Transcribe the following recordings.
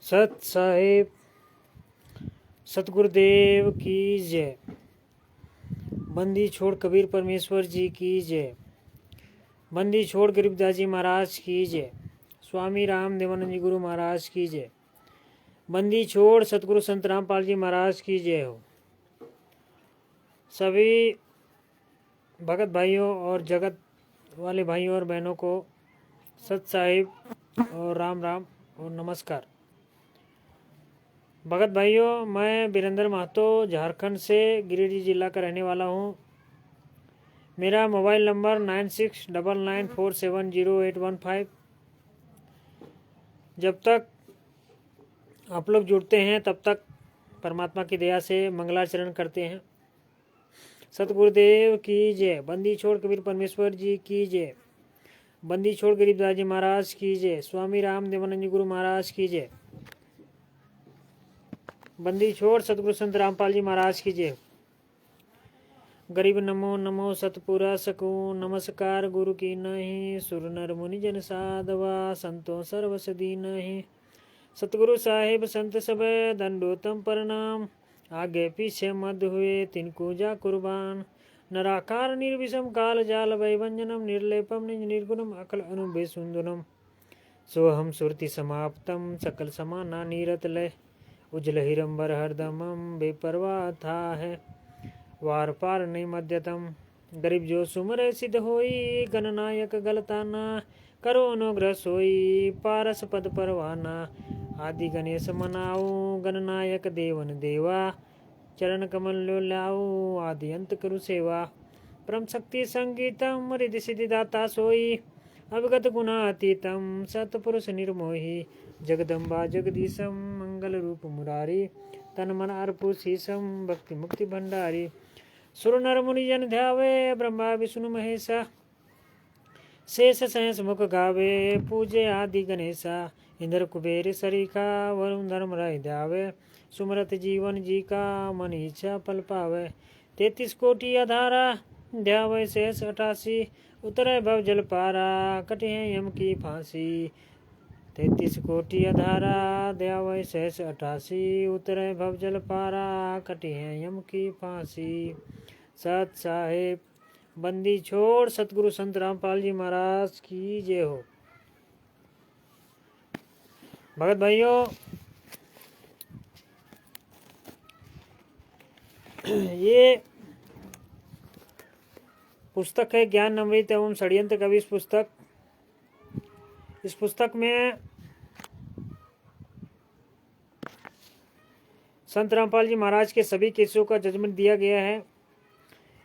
सत साहिब सतगुरुदेव की जय। बंदी छोड़ कबीर परमेश्वर जी की जय। बंदी छोड़ गरीबदास जी महाराज की जय। स्वामी राम देवानंद जी गुरु महाराज की जय। बंदी छोड़ सतगुरु संत रामपाल जी महाराज की जय हो। सभी भगत भाइयों और जगत वाले भाइयों और बहनों को सत साहिब और राम राम और नमस्कार। भगत भाइयों, मैं वीरेंद्र महतो झारखंड से गिरिडीह जिला का रहने वाला हूँ। मेरा मोबाइल नंबर 9699470815। जब तक आप लोग जुड़ते हैं तब तक परमात्मा की दया से मंगलाचरण करते हैं। सतगुरुदेव की जय। बंदी छोड़ कबीर परमेश्वर जी की जय। बंदी छोड़ गरीबदास जी महाराज की जय। स्वामी राम देवानंद जी गुरु महाराज की जय। बंदी छोड़ सतगुरु संत रामपाल जी महाराज की जय। गरीब नमो नमो सतपुरा सकूं, नमस्कार गुरु की नहीं। सुर नर मुनि जन साधवा, संतो सर्वसदी नहीं। सतगुरु साहिब संत सब दंडोतम प्रणाम। आगे पीछे मद हुए तिनको जा कुर्बान। नराकार निर्विषम काल जाल वैभंजनम, निर्लेपम निज निर्गुणम अकल अनुभे सुंदरम। सोहम सुरति समाप्तम, सकल समाना नीरत लय। उजल हिरंबर हरदमम, बेपरवाह था है वार पार नहीं मध्यतम। गरीब जो सुमर सिद्ध होई, गणनायक गलताना। करो अनुग्रह सोई, पारस पद परवाना। आदि गणेश मनाओ, गणनायक देवन देवा। चरण कमल लो लाओ, आदि अंत करु सेवा। परम शक्ति संगीतम, रिद्धि सिद्धि दाता सोई। अवगत गुणातीतम, सतपुरुष निर्मोही। जगदम्बा जगदीशम, मंगल रूप मुरारी। तन मन अर्पु शीशम, भक्ति मुक्ति भंडारी। सुर नर मुनि जन ध्यावे, ब्रह्मा विष्णु महेशा। शेष सहस मुख गावे, पूजे आदि गणेशा। इंद्र कुबेर सरीखा, वरुण धर्म राय ध्यावे। सुमरत जीवन जी का, मन इच्छा पल पावे। 33 कोटि अधारा, ध्यावे शेष 88। उतरे भव जल पारा, कटे यम की फांसी। 33 कोटि अधारा, ध्यावे शेष 88। उतरे भव जल पारा, कटे यम की फांसी। सत साहिब बंदी छोड़ सतगुरु संत रामपाल जी महाराज की जय हो। भगत भाइयों, ये पुस्तक है ज्ञान अमृत एवं षड्यंत्र कवि। इस पुस्तक में संत रामपाल जी महाराज के सभी केसों का जजमेंट दिया गया है।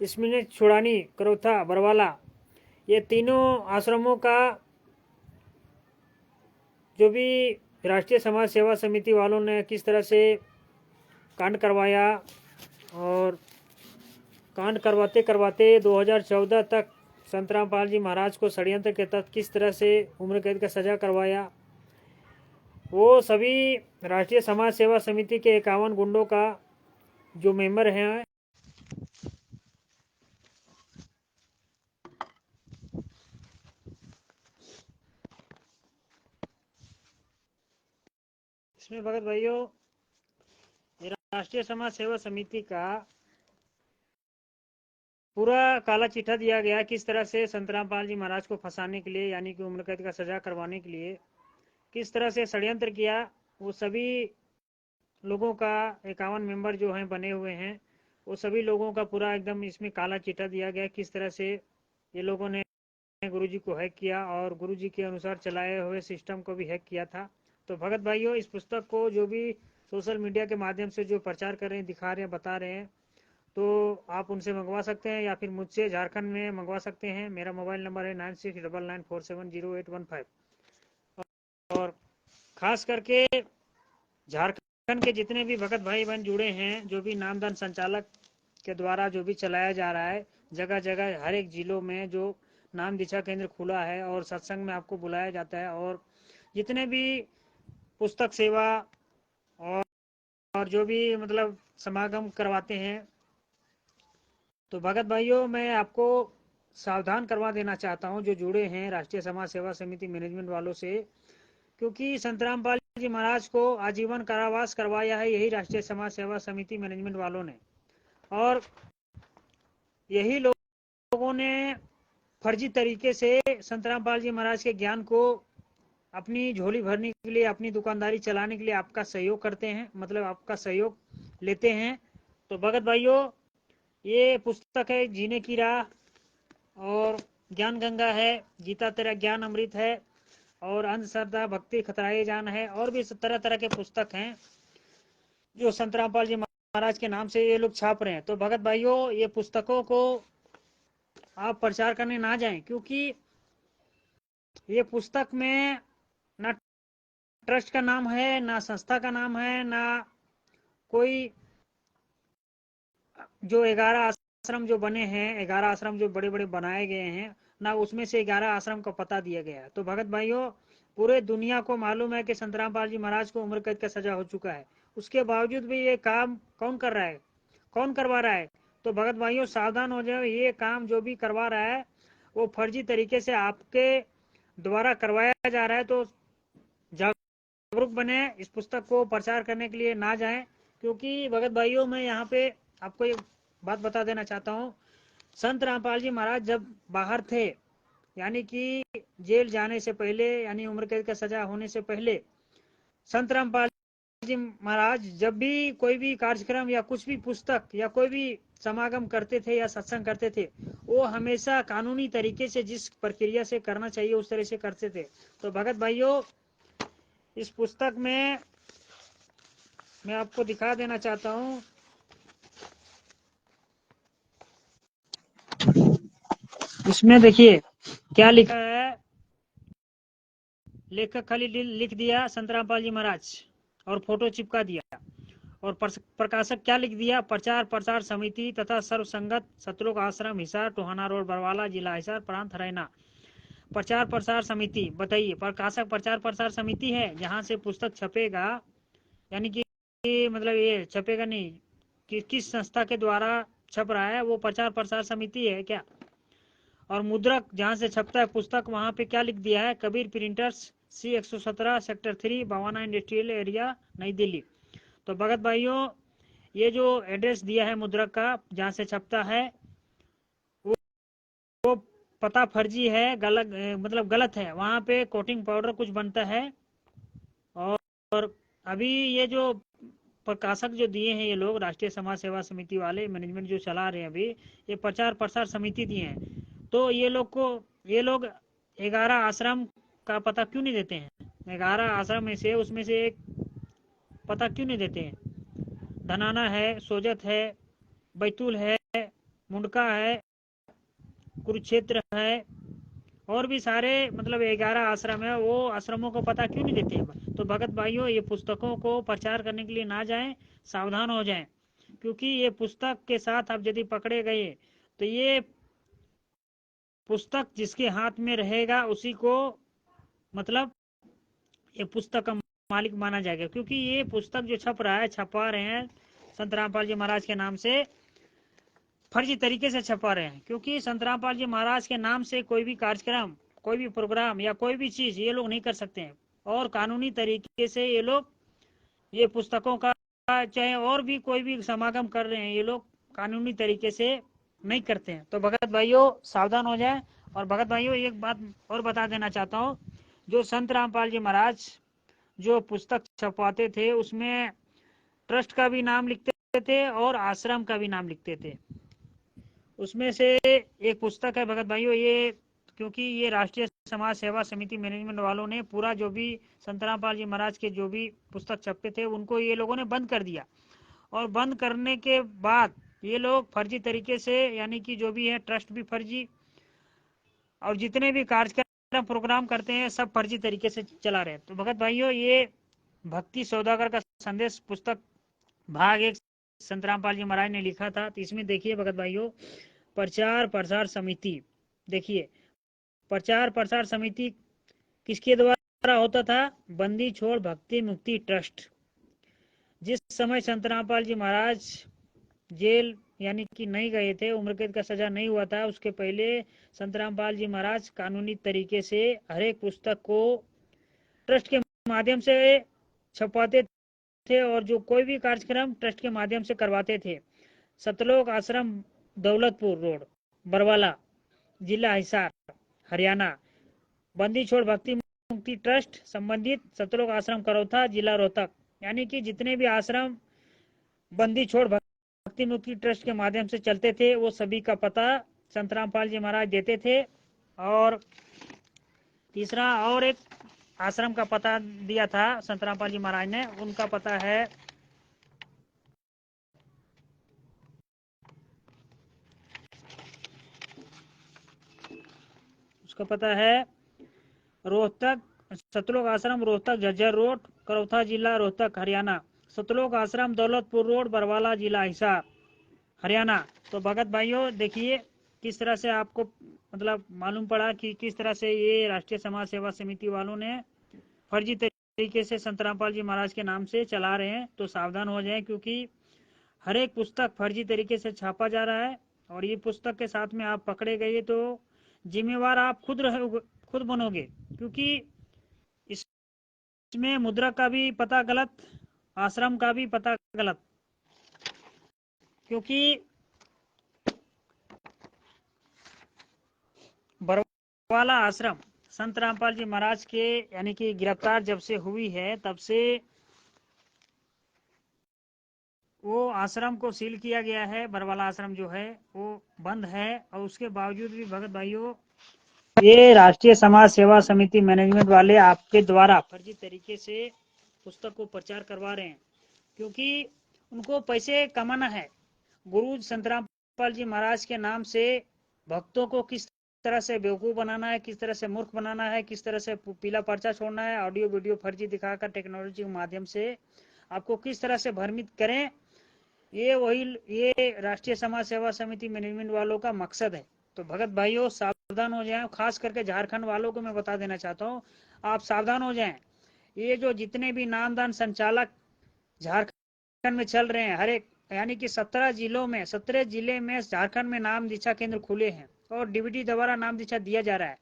इसमें छुड़ानी, करौथा, बरवाला, ये तीनों आश्रमों का जो भी राष्ट्रीय समाज सेवा समिति वालों ने किस तरह से कांड करवाया और कांड करवाते करवाते 2014 तक संत रामपाल जी महाराज को षड्यंत्र के तहत किस तरह से उम्र कैद का सजा करवाया, वो सभी राष्ट्रीय समाज सेवा समिति के 51 गुंडों का जो मेंबर हैं, इसमें भगत भाइयों राष्ट्रीय समाज सेवा समिति का पूरा काला चिट्ठा दिया गया किस तरह से संत रामपाल जी महाराज को फंसाने के लिए, यानी कि उम्र कैद का सजा करवाने के लिए किस तरह से षड्यंत्र किया। वो सभी लोगों का 51 मेंबर जो हैं बने हुए हैं, वो सभी लोगों का पूरा एकदम इसमें काला चिट्ठा दिया गया किस तरह से ये लोगों ने गुरुजी को हैक किया और गुरुजी के अनुसार चलाए हुए सिस्टम को भी हैक किया था। तो भगत भाइयों, इस पुस्तक को जो भी सोशल मीडिया के माध्यम से जो प्रचार कर रहे हैं, दिखा रहे हैं, बता रहे हैं, तो आप उनसे मंगवा सकते हैं या फिर मुझसे झारखंड में मंगवा सकते हैं। मेरा मोबाइल नंबर है 9699470815। और खास करके झारखंड के जितने भी भगत भाई बहन जुड़े हैं, जो भी नामदान संचालक के द्वारा जो भी चलाया जा रहा है, जगह जगह हर एक जिलों में जो नाम दीक्षा केंद्र खुला है और सत्संग में आपको बुलाया जाता है, और जितने भी पुस्तक सेवा और जो भी मतलब समागम करवाते हैं, तो भगत भाइयों मैं आपको सावधान करवा देना चाहता हूं जो जुड़े हैं राष्ट्रीय समाज सेवा समिति मैनेजमेंट वालों से, क्योंकि संत रामपाल जी महाराज को आजीवन कारावास करवाया है यही राष्ट्रीय समाज सेवा समिति मैनेजमेंट वालों ने, और यही लोगों ने फर्जी तरीके से संत रामपाल जी महाराज के ज्ञान को अपनी झोली भरने के लिए, अपनी दुकानदारी चलाने के लिए आपका सहयोग करते हैं, मतलब आपका सहयोग लेते हैं। तो भगत भाइयों, ये पुस्तक है जीने की राह, और ज्ञान गंगा है, गीता तेरा ज्ञान अमृत है, और अंधश्रद्धा भक्ति खतराए जान है, और भी तरह तरह के पुस्तक हैं जो संत रामपाल जी महाराज के नाम से ये लोग छाप रहे हैं। तो भगत भाइयों, ये पुस्तकों को आप प्रचार करने ना जाएं, क्योंकि ये पुस्तक में ना ट्रस्ट का नाम है, ना संस्था का नाम है, ना कोई जो 11 आश्रम जो बने हैं, 11 आश्रम जो बड़े बड़े बनाए गए हैं, ना उसमें से 11 आश्रम का पता दिया गया है। तो भगत भाइयों, पूरे दुनिया को मालूम है कि संत रामपाल जी महाराज को उम्र कैद का सजा हो चुका है, उसके बावजूद भी ये काम कौन कर रहा है, कौन करवा रहा है? तो भगत भाइयों, सावधान हो जाओ, ये काम जो भी करवा रहा है वो फर्जी तरीके से आपके द्वारा करवाया जा रहा है। तो जागरूक बने, इस पुस्तक को प्रचार करने के लिए ना जाएं, क्योंकि भगत भाइयों, मैं यहाँ पे आपको एक बात बता देना चाहता हूँ। संत रामपाल जी महाराज जब बाहर थे, यानी कि जेल जाने से पहले, यानी उम्र कैद का सजा होने से पहले, संत रामपाल जी महाराज जब भी कोई भी कार्यक्रम या कुछ भी पुस्तक या कोई भी समागम करते थे या सत्संग करते थे, वो हमेशा कानूनी तरीके से जिस प्रक्रिया से करना चाहिए उस तरह से करते थे। तो भगत भाइयों, इस पुस्तक में मैं आपको दिखा देना चाहता हूँ, इसमें देखिए क्या लिखा है। लेखक खाली लिख दिया संत रामपाल जी महाराज और फोटो चिपका दिया, और प्रकाशक क्या लिख दिया, प्रचार प्रसार समिति तथा सर्व संगत सतलोक आश्रम हिसार टोहाना रोड बरवाला जिला हिसार प्रांत हरियाणा। प्रचार प्रसार समिति, बताइए, प्रकाशक प्रचार प्रसार समिति है जहां से पुस्तक छपेगा, यानी कि मतलब ये छपेगा नहीं कि किस संस्था के द्वारा छप रहा है, वो प्रचार प्रसार समिति है क्या? और मुद्रक जहां से छपता है पुस्तक, वहां पे क्या लिख दिया है, Kabir printers C117 sector 3 Bawana industrial area नई दिल्ली। तो भगत भाइयों, ये जो एड्रेस दिया है मुद्रक का जहां से छपता है, वो पता फर्जी है, गलत, मतलब गलत है, वहां पे कोटिंग पाउडर कुछ बनता है। और अभी ये जो प्रकाशक जो दिए हैं ये लोग, राष्ट्रीय समाज सेवा समिति वाले मैनेजमेंट जो चला रहे हैं अभी, ये प्रचार प्रसार समिति दिए हैं। तो ये लोग 11 आश्रम का पता क्यों नहीं देते हैं? 11 आश्रम में से उसमें से एक पता क्यों नहीं देते हैं? धनाना है, सोजत है, बैतूल है, मुंडका है, कुरुक्षेत्र है, और भी सारे मतलब 11 आश्रम है, वो आश्रमों को पता क्यों नहीं देते हैं? तो भगत भाइयों, ये पुस्तकों को प्रचार करने के लिए ना जाएं, सावधान हो जाएं, क्योंकि ये पुस्तक के साथ आप यदि पकड़े गए तो ये पुस्तक जिसके हाथ में रहेगा उसी को मतलब ये पुस्तक का मालिक माना जाएगा, क्योंकि ये पुस्तक जो छप रहा है, छपा रहे हैं संत रामपाल जी महाराज के नाम से, फर्जी तरीके से छपा रहे हैं। क्योंकि संत रामपाल जी महाराज के नाम से कोई भी कार्यक्रम, कोई भी प्रोग्राम या कोई भी चीज ये लोग नहीं कर सकते हैं, और कानूनी तरीके से ये लोग ये पुस्तकों का, चाहे और भी कोई भी समागम कर रहे हैं, ये लोग कानूनी तरीके से नहीं करते हैं। तो भगत भाइयों, सावधान हो जाए। और भगत भाइयों, एक बात और बता देना चाहता हूँ, जो संत रामपाल जी महाराज जो पुस्तक छपवाते थे उसमें ट्रस्ट का भी नाम लिखते थे और आश्रम का भी नाम लिखते थे। उसमें से एक पुस्तक है भगत भाइयों, ये क्योंकि ये राष्ट्रीय समाज सेवा समिति मैनेजमेंट वालों ने पूरा जो भी संत रामपाल जी महाराज के जो भी पुस्तक छपते थे उनको ये लोगों ने बंद कर दिया, और बंद करने के बाद ये लोग फर्जी तरीके से, यानी कि जो भी है ट्रस्ट भी फर्जी, और जितने भी कार्यक्रम प्रोग्राम करते हैं सब फर्जी तरीके से चला रहे हैं। तो भगत भाइयों, ये भक्ति सौदागर का संदेश पुस्तक भाग 1 संत रामपाल जी महाराज ने लिखा था। तो इसमें देखिए भगत भाइयों, प्रचार प्रसार समिति, देखिए प्रचार प्रसार समिति किसके द्वारा होता था? बंदी छोड़ भक्ति मुक्ति ट्रस्ट। जिस समय संत रामपाल जी महाराज जेल यानी कि नहीं गए थे, उम्र कैद का सजा नहीं हुआ था, उसके पहले संत रामपाल जी महाराज कानूनी तरीके से हर एक पुस्तक को ट्रस्ट के माध्यम से छपवाते थे और जो कोई भी कार्यक्रम ट्रस्ट के माध्यम से करवाते थे। सतलोक आश्रम, दौलतपुर रोड, बरवाला, जिला हिसार, हरियाणा। बंदी छोड़ भक्ति मुक्ति ट्रस्ट संबंधित सतलोक आश्रम करौथा, जिला रोहतक। यानी कि जितने भी आश्रम बंदी छोड़ भक्ति मुक्ति ट्रस्ट के माध्यम से चलते थे वो सभी का पता संत रामपाल जी महाराज देते थे। और तीसरा और एक आश्रम का पता दिया था संत रामपाल जी महाराज ने, उनका पता है रोहतक, सतलोक आश्रम रोहतक झज्जर रोड, करौथा जिला रोहतक हरियाणा। सतलोक आश्रम दौलतपुर रोड, बरवाला जिला हिसार, हरियाणा। तो भगत भाइयों देखिए किस तरह से आपको मतलब मालूम पड़ा कि किस तरह से ये राष्ट्रीय समाज सेवा समिति वालों ने फर्जी तरीके से संत रामपाल जी महाराज के नाम से चला रहे हैं। तो सावधान हो जाएं, क्योंकि हर एक पुस्तक फर्जी तरीके से छापा जा रहा है और ये पुस्तक के साथ में आप पकड़े गए तो जिम्मेवार आप खुद बनोगे, क्योंकि इसमें मुद्रा का भी पता गलत, आश्रम का भी पता गलत। क्योंकि बरवाला आश्रम संत रामपाल जी महाराज के यानी कि गिरफ्तार जब से हुई है तब से वो आश्रम को सील किया गया है। बरवाला आश्रम जो है वो बंद है और उसके बावजूद भी भगत भाइयों ये राष्ट्रीय समाज सेवा समिति मैनेजमेंट वाले आपके द्वारा फर्जी तरीके से पुस्तक को प्रचार करवा रहे हैं, क्योंकि उनको पैसे कमाना है। गुरु संत रामपाल जी महाराज के नाम से भक्तों को किस तरह से बेवकूफ बनाना है, किस तरह से मूर्ख बनाना है, किस तरह से पीला पर्चा छोड़ना है, ऑडियो वीडियो फर्जी दिखाकर टेक्नोलॉजी के माध्यम से आपको किस तरह से भ्रमित करें, ये राष्ट्रीय समाज सेवा समिति मैनेजमेंट वालों का मकसद है। तो भगत भाइयों सावधान हो जाएं। खास करके झारखंड वालों को मैं बता देना चाहता हूं, आप सावधान हो जाएं। ये जो जितने भी नामदान संचालक झारखंड में चल रहे हैं, हर एक यानी कि 17 जिले में झारखंड में नाम दीक्षा केंद्र खुले हैं और डीबीटी द्वारा नाम दीक्षा दिया जा रहा है।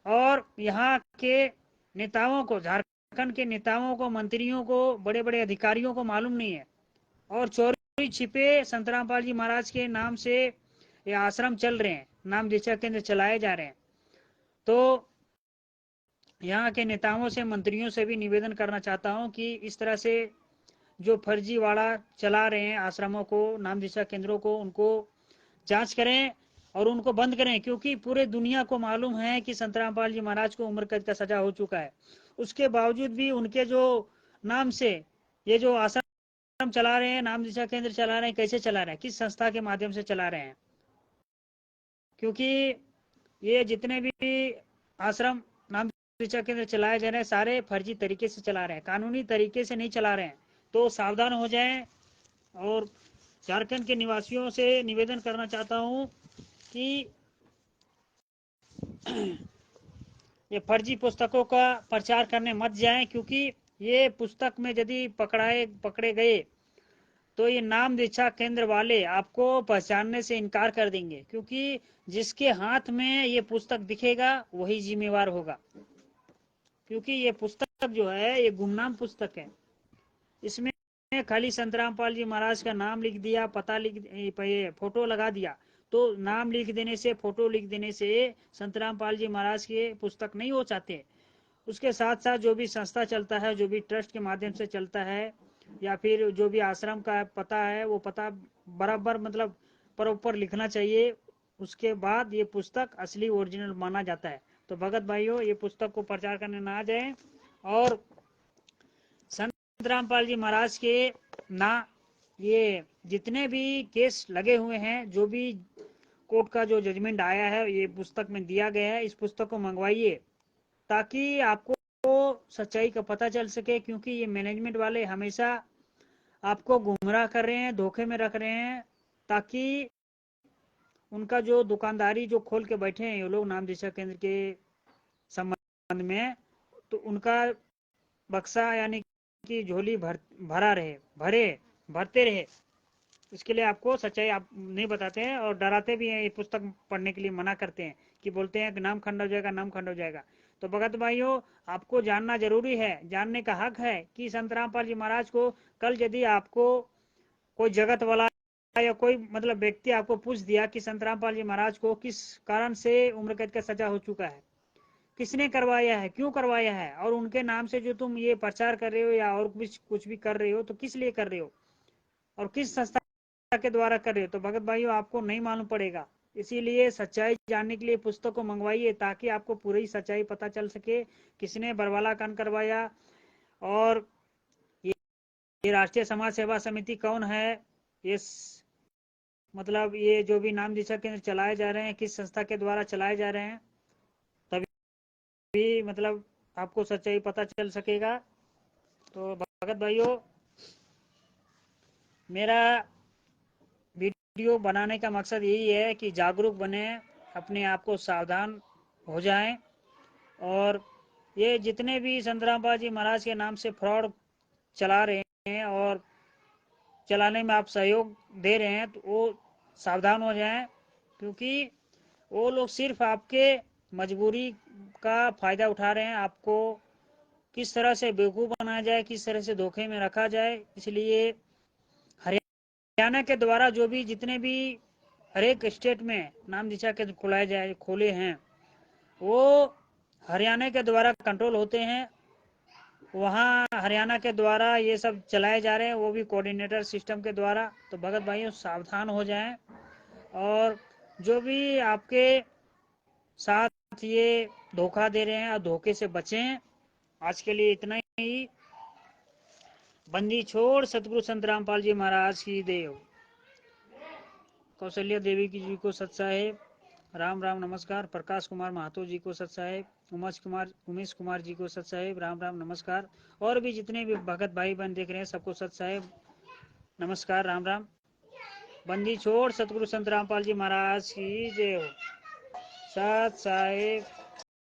और यहाँ के नेताओं को, झारखंड के नेताओं को, मंत्रियों को, बड़े बड़े अधिकारियों को मालूम नहीं है और चोरी छिपे संत रामपाल जी महाराज के नाम से ये आश्रम चल रहे हैं, नाम दीक्षा केंद्र चलाए जा रहे हैं। तो यहाँ के नेताओं से, मंत्रियों से भी निवेदन करना चाहता हूँ कि इस तरह से जो फर्जीवाड़ा चला रहे हैं आश्रमों को, नाम दीक्षा केंद्रों को, उनको जांच करें और उनको बंद करें। क्योंकि पूरे दुनिया को मालूम है कि संत रामपाल जी महाराज को उम्र कैद का सजा हो चुका है, उसके बावजूद भी उनके जो नाम से ये जो आश्रम चला रहे हैं, नाम दीक्षा केंद्र चला रहे हैं, कैसे चला रहे हैं, किस संस्था के माध्यम से चला रहे हैं। क्योंकि ये जितने भी आश्रम नाम दीक्षा केंद्र चलाए जा रहे हैं सारे फर्जी तरीके से चला रहे हैं, कानूनी तरीके से नहीं चला रहे हैं। तो सावधान हो जाएं। और झारखंड के निवासियों से निवेदन करना चाहता हूं कि ये फर्जी पुस्तकों का प्रचार करने मत जाएं, क्योंकि ये पुस्तक में यदि पकड़े गए तो ये नाम दीक्षा केंद्र वाले आपको पहचानने से इनकार कर देंगे, क्योंकि जिसके हाथ में ये पुस्तक दिखेगा वही जिम्मेवार होगा। क्योंकि ये पुस्तक जो है ये गुमनाम पुस्तक है, इसमें खाली संत रामपाल जी महाराज का नाम लिख दिया, पता फोटो लगा दिया। तो नाम लिख देने से, फोटो लिख देने से संत रामपाल जी महाराज के पुस्तक नहीं हो जाते। उसके साथ साथ जो भी संस्था चलता है, जो भी ट्रस्ट के माध्यम से चलता है, या फिर जो भी आश्रम का पता है वो पता बराबर मतलब प्रॉपर लिखना चाहिए। उसके बाद ये पुस्तक असली ओरिजिनल माना जाता है। तो भगत भाइयों ये पुस्तक को प्रचार करने ना जाए। और संत रामपाल जी महाराज के ना ये जितने भी केस लगे हुए हैं, जो भी कोर्ट का जो जजमेंट आया है ये पुस्तक में दिया गया है, इस पुस्तक को मंगवाइए ताकि आपको सच्चाई का पता चल सके। क्योंकि ये मैनेजमेंट वाले हमेशा आपको गुमराह कर रहे हैं, धोखे में रख रहे हैं, ताकि उनका जो दुकानदारी जो खोल के बैठे हैं ये लोग नाम दीक्षा केंद्र के संबंध में, तो उनका बक्सा यानी कि झोली भरते रहे। इसके लिए आपको सच्चाई आप नहीं बताते हैं और डराते भी हैं। ये पुस्तक पढ़ने के लिए मना करते हैं कि बोलते हैं कि नाम खंड हो जाएगा, नाम खंड हो जाएगा। तो भगत भाइयों, आपको जानना जरूरी है, जानने का हक है कि संत रामपाल जी महाराज को कल यदि आपको कोई जगत वाला या कोई मतलब व्यक्ति आपको पूछ दिया कि संत रामपाल जी महाराज को किस कारण से उम्र कैद का सजा हो चुका है, किसने करवाया है, क्यों करवाया है, और उनके नाम से जो तुम ये प्रचार कर रहे हो या और कुछ भी कर रहे हो, तो किस लिए कर रहे हो और किस संस्था के द्वारा कर रहे हो, तो भगत भाइयों आपको नहीं मालूम पड़ेगा। इसीलिए सच्चाई जानने के लिए पुस्तक को मंगवाइए, ताकि आपको पूरी सच्चाई पता चल सके, किसने बरवाला कांड करवाया, और ये राष्ट्रीय समाज सेवा समिति कौन है, ये मतलब ये जो भी नाम दिशा केंद्र चलाए जा रहे हैं किस संस्था के द्वारा चलाए जा रहे हैं, तभी मतलब आपको सच्चाई पता चल सकेगा। तो भगत भाइयों, मेरा वीडियो बनाने का मकसद यही है कि जागरूक बने, अपने आप को सावधान हो जाएं, और ये जितने भी संत रामपाल जी महाराज के नाम से फ्रॉड चला रहे हैं और चलाने में आप सहयोग दे रहे हैं, तो वो सावधान हो जाएं, क्योंकि वो लोग सिर्फ आपके मजबूरी का फायदा उठा रहे हैं। आपको किस तरह से बेवकूफ़ बनाया जाए, किस तरह से धोखे में रखा जाए, इसलिए हरियाणा के द्वारा जो भी जितने भी हर एक स्टेट में नाम दिशा के खोले हैं, वो हरियाणा के द्वारा कंट्रोल होते हैं, वहाँ हरियाणा के द्वारा ये सब चलाए जा रहे हैं, वो भी कोऑर्डिनेटर सिस्टम के द्वारा। तो भगत भाइयों सावधान हो जाएं, और जो भी आपके साथ ये धोखा दे रहे हैं और धोखे से बचें। आज के लिए इतना ही। बंदी छोड़ सतगुरु संत रामपाल जी महाराज की देव। कौशल्या देवी की जी को सत साहेब राम राम नमस्कार। प्रकाश कुमार महतो जी को सत साहेब, उमेश कुमार जी को सत साहेब राम राम नमस्कार। और भी जितने भी भगत भाई बहन देख रहे हैं सबको सत साहेब नमस्कार, राम राम। बंदी छोड़ सतगुरु संत रामपाल जी महाराज की जय हो। सत साहेब।